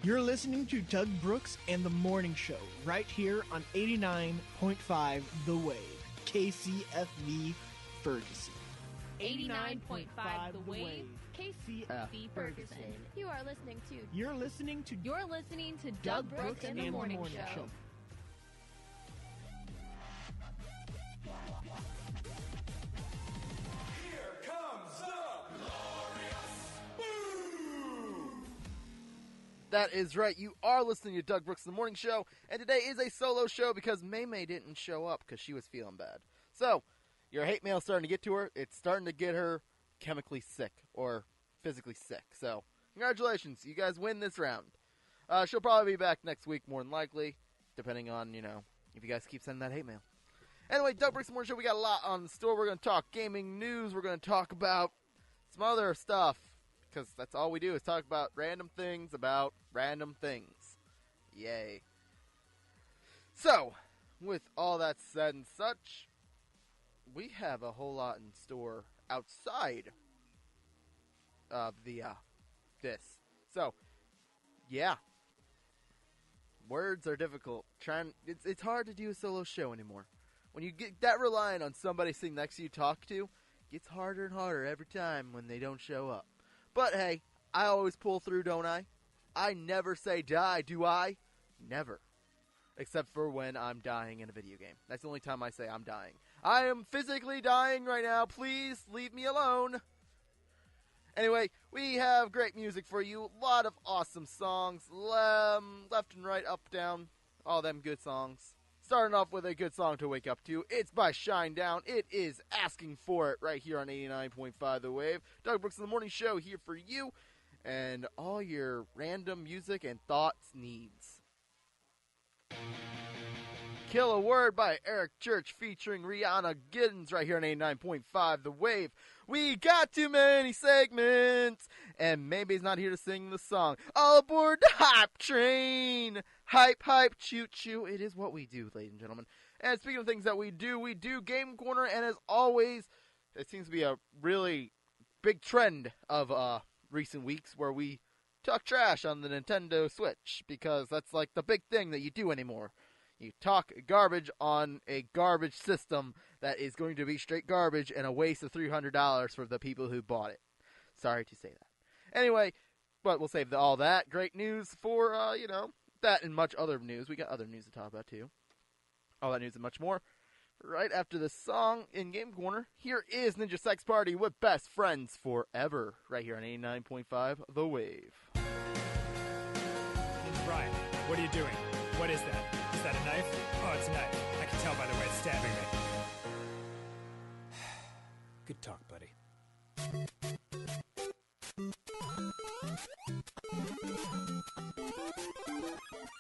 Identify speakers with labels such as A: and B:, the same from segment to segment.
A: You're listening to Doug Brooks and the Morning Show right here on 89.5 The Wave, KCFV Ferguson.
B: 89.5 The Wave, KCFV Ferguson.
C: You're listening to
B: Doug Brooks and the Morning Show.
D: Here comes the glorious Boo!
E: That is right. You are listening to Doug Brooks in the Morning Show, and today is a solo show because May didn't show up because she was feeling bad. So, your hate mail is starting to get to her. It's starting to get her chemically sick or physically sick. So, congratulations. You guys win this round. She'll probably be back next week, more than likely, depending on, if you guys keep sending that hate mail. Anyway, Doug Brooks in the Morning Show, we got a lot on the store. We're going to talk gaming news. We're going to talk about some other stuff. Because that's all we do is talk about random things about random things. Yay. So, with all that said and such, we have a whole lot in store outside of this. So, yeah. Words are difficult. It's hard to do a solo show anymore. When you get that reliant on somebody sitting next to you to talk to, it gets harder and harder every time when they don't show up. But hey, I always pull through, don't I? I never say die, do I? Never. Except for when I'm dying in a video game. That's the only time I say I'm dying. I am physically dying right now. Please leave me alone. Anyway, we have great music for you. A lot of awesome songs. Left and right, up, down. All them good songs. Starting off with a good song to wake up to. It's by Shinedown. It is Asking For It right here on 89.5 The Wave. Doug Brooks in the Morning Show here for you and all your random music and thoughts needs. Kill a Word by Eric Church featuring Rihanna Giddens right here on 89.5 The Wave. We got too many segments, and Maybe's not here to sing the song. All aboard the hype train! Hype, hype, choo-choo. It is what we do, ladies and gentlemen. And speaking of things that we do Game Corner, and as always, it seems to be a really big trend of recent weeks where we talk trash on the Nintendo Switch, because that's like the big thing that you do anymore. You talk garbage on a garbage system that is going to be straight garbage and a waste of $300 for the people who bought it. Sorry to say that. Anyway, but we'll save all that great news for, that and much other news. We got other news to talk about, too. All that news and much more. Right after this song in Game Corner, here is Ninja Sex Party with Best Friends Forever, right here on 89.5 The Wave.
F: Ninja Brian, what are you doing? What is that? Is that a knife? Oh, it's a knife. I can tell by the way it's stabbing me. Good talk, buddy.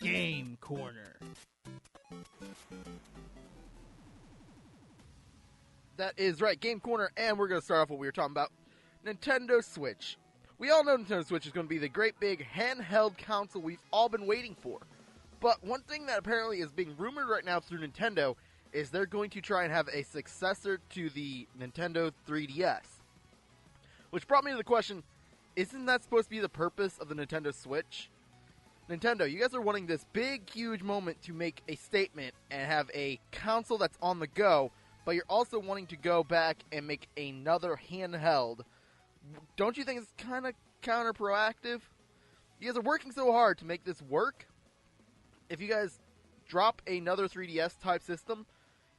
A: Game Corner.
E: That is right, Game Corner, and we're going to start off what we were talking about. Nintendo Switch. We all know Nintendo Switch is going to be the great big handheld console we've all been waiting for. But one thing that apparently is being rumored right now through Nintendo is they're going to try and have a successor to the Nintendo 3DS. Which brought me to the question, isn't that supposed to be the purpose of the Nintendo Switch? Nintendo, you guys are wanting this big, huge moment to make a statement and have a console that's on the go, but you're also wanting to go back and make another handheld. Don't you think it's kind of counter-proactive? You guys are working so hard to make this work. If you guys drop another 3DS type system,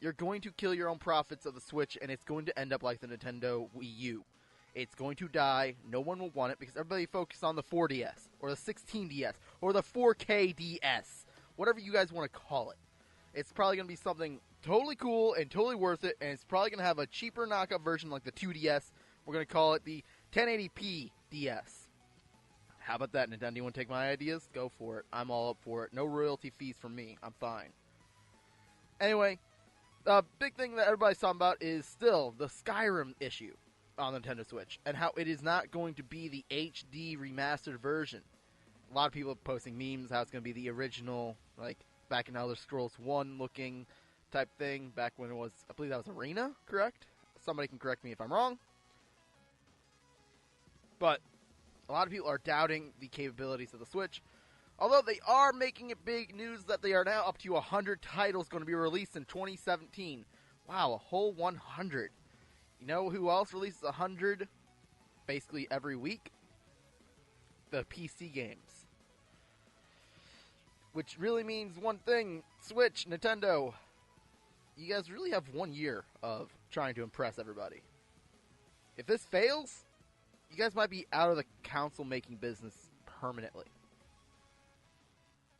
E: you're going to kill your own profits of the Switch, and it's going to end up like the Nintendo Wii U. It's going to die, no one will want it, because everybody focused on the 4DS, or the 16DS, or the 4KDS, whatever you guys want to call it. It's probably going to be something totally cool and totally worth it, and it's probably going to have a cheaper knockoff version like the 2DS. We're going to call it the 1080p DS. How about that, Nintendo? You want to take my ideas? Go for it. I'm all up for it. No royalty fees from me. I'm fine. Anyway, the big thing that everybody's talking about is still the Skyrim issue on the Nintendo Switch, and how it is not going to be the HD remastered version. A lot of people are posting memes how it's going to be the original, like, back in Elder Scrolls 1 looking type thing, back when it was, I believe that was Arena, correct? Somebody can correct me if I'm wrong. But a lot of people are doubting the capabilities of the Switch. Although they are making it big news that they are now up to 100 titles going to be released in 2017. Wow, a whole 100. You know who else releases 100 basically every week? The PC games. Which really means one thing, Switch, Nintendo, you guys really have 1 year of trying to impress everybody. If this fails, you guys might be out of the console making business permanently.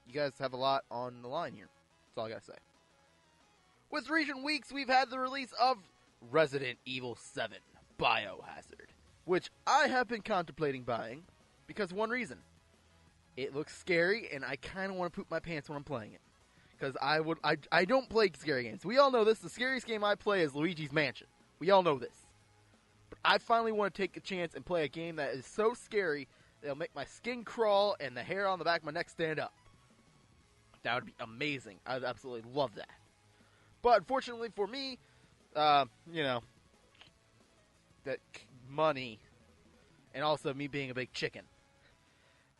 E: You guys have a lot on the line here. That's all I gotta say. With recent weeks, we've had the release of Resident Evil 7 Biohazard, which I have been contemplating buying because of one reason. It looks scary, and I kind of want to poop my pants when I'm playing it. Because I don't play scary games. We all know this. The scariest game I play is Luigi's Mansion. We all know this. But I finally want to take a chance and play a game that is so scary that it'll make my skin crawl and the hair on the back of my neck stand up. That would be amazing. I'd absolutely love that. But unfortunately for me, that money, and also me being a big chicken.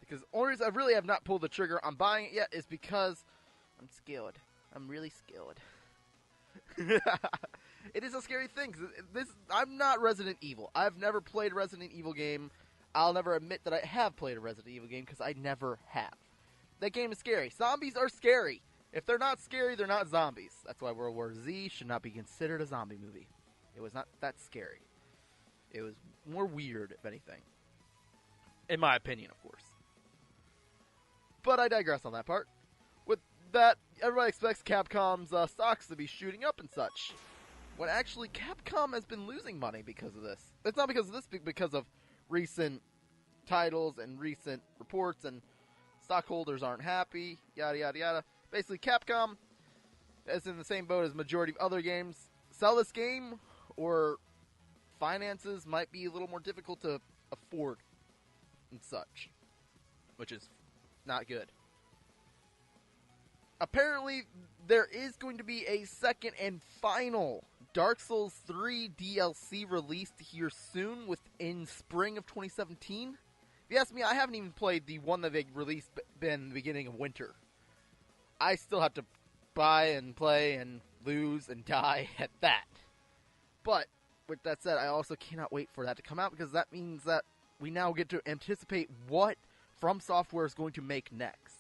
E: Because the only reason I really have not pulled the trigger on buying it yet is because I'm scared. I'm really scared. It is a scary thing. I'm not Resident Evil. I've never played a Resident Evil game. I'll never admit that I have played a Resident Evil game because I never have. That game is scary. Zombies are scary. If they're not scary, they're not zombies. That's why World War Z should not be considered a zombie movie. It was not that scary. It was more weird, if anything. In my opinion, of course. But I digress on that part. With that, everybody expects Capcom's stocks to be shooting up and such. When actually, Capcom has been losing money because of this. It's not because of this, but because of recent titles and recent reports, and stockholders aren't happy, yada yada yada. Basically, Capcom is in the same boat as majority of other games. Sell this game, or finances might be a little more difficult to afford and such, which is not good. Apparently, there is going to be a second and final Dark Souls 3 DLC released here soon, within spring of 2017. If you ask me, I haven't even played the one that they released in the beginning of winter. I still have to buy and play and lose and die at that. But, with that said, I also cannot wait for that to come out, because that means that we now get to anticipate what From Software is going to make next.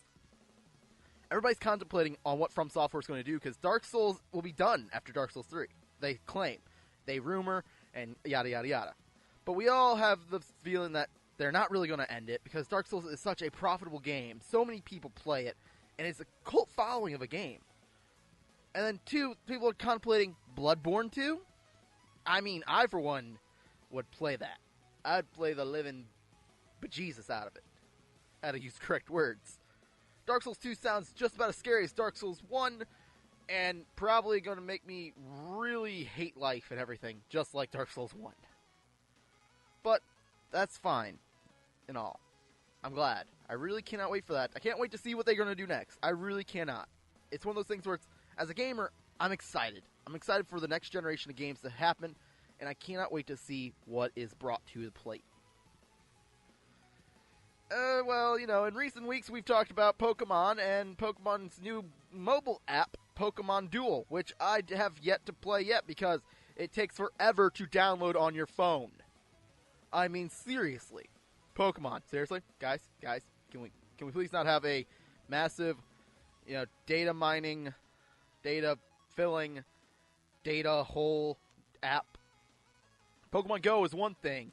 E: Everybody's contemplating on what From Software is going to do, because Dark Souls will be done after Dark Souls 3. They claim, they rumor, and yada yada yada. But we all have the feeling that they're not really going to end it, because Dark Souls is such a profitable game. So many people play it, and it's a cult following of a game. And then two, people are contemplating Bloodborne 2. I mean, I for one would play that. I'd play the living bejesus out of it. How to use correct words. Dark Souls 2 sounds just about as scary as Dark Souls 1, and probably going to make me really hate life and everything, just like Dark Souls 1. But that's fine and all. I'm glad. I really cannot wait for that. I can't wait to see what they're going to do next. I really cannot. It's one of those things where, as a gamer, I'm excited. I'm excited for the next generation of games to happen, and I cannot wait to see what is brought to the plate. In recent weeks we've talked about Pokemon and Pokemon's new mobile app, Pokemon Duel, which I have yet to play yet because it takes forever to download on your phone. I mean, seriously. Pokemon, seriously? Guys, can we please not have a massive, data mining, data filling, data hole app? Pokemon Go is one thing,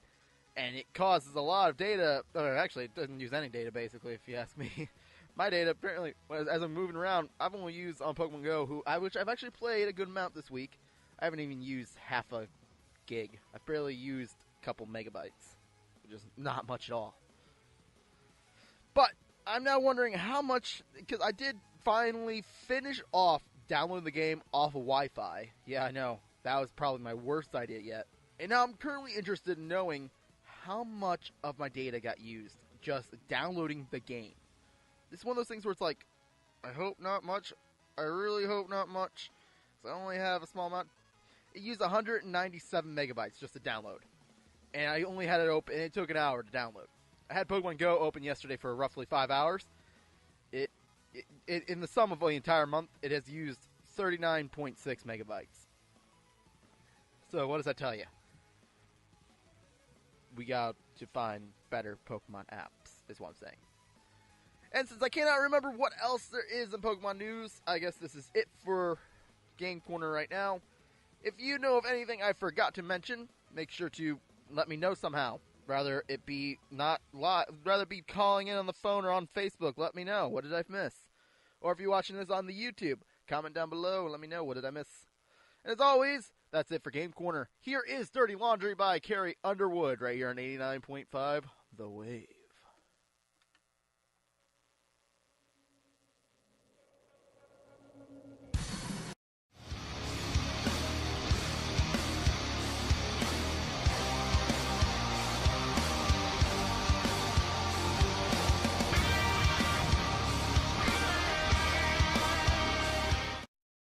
E: and it causes a lot of data. Actually, it doesn't use any data, basically, if you ask me. My data, apparently, as I'm moving around, I've only used on Pokemon Go, which I've actually played a good amount this week. I haven't even used half a gig. I've barely used a couple megabytes, which is not much at all. But I'm now wondering how much, because I did finally finish off downloading the game off of Wi-Fi. Yeah, I know. That was probably my worst idea yet. And now I'm currently interested in knowing how much of my data got used just downloading the game. It's one of those things where it's like, I hope not much. I really hope not much. So I only have a small amount. It used 197 megabytes just to download. And I only had it open, and it took an hour to download. I had Pokemon Go open yesterday for roughly 5 hours. in the sum of the entire month, it has used 39.6 megabytes. So what does that tell you? We got to find better Pokemon apps, is what I'm saying. And since I cannot remember what else there is in Pokemon news, I guess this is it for Game Corner right now. If you know of anything I forgot to mention, make sure to let me know somehow. Rather it be not live, rather be calling in on the phone or on Facebook. Let me know. What did I miss? Or if you're watching this on the YouTube, comment down below and let me know what did I miss. And as always, that's it for Game Corner. Here is Dirty Laundry by Carrie Underwood right here on 89.5 The Wave.